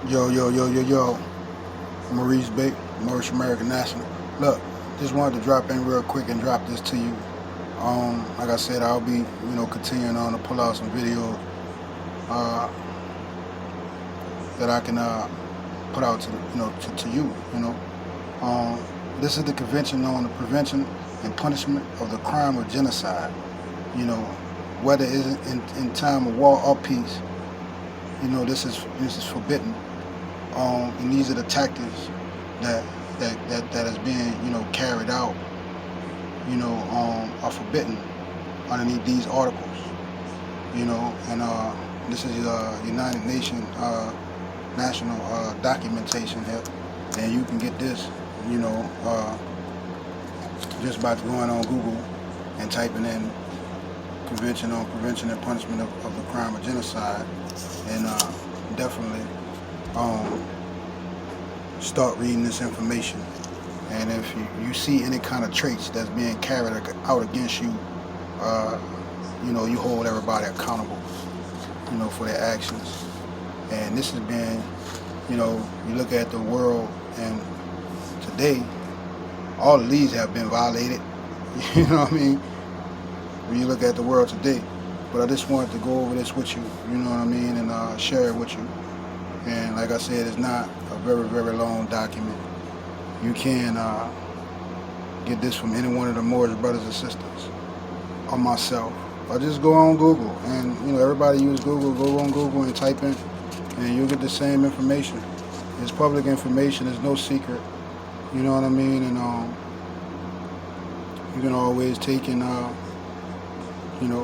Yo, yo, yo, yo, yo. Maurice Bake, Moorish American National. Look, just wanted to drop in real quick and drop this to you. Like I said, I'll be, continuing on to pull out some videos that I can put out to, to you. This is the Convention on the Prevention and Punishment of the Crime of Genocide. Whether it's in time of war or peace, this is forbidden. And these are the tactics that is being carried out are forbidden underneath these articles. And this is United Nations national documentation here, and you can get this just by going on Google and typing in Convention on Prevention and Punishment of the Crime of Genocide, and definitely start reading this information. And if you see any kind of traits that's being carried out against you, you hold everybody accountable, for their actions. And this has been, you look at the world, and today, all of these have been violated. You know what I mean? When you look at the world today. But I just wanted to go over this with you, you know what I mean, and share it with you. And like I said, it's not a very, very long document. You can get this from any one of the Moorish brothers and sisters, or myself. Or just go on Google, and everybody use Google. Go on Google and type in, and you'll get the same information. It's public information. It's no secret. You know what I mean? And you can always take and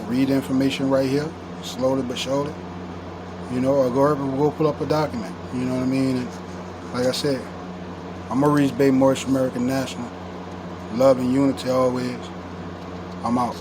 read the information right here, slowly but surely. Or go pull up a document. You know what I mean? And like I said, I'm Maurice Bay, Moorish American National. Love and unity always. I'm out.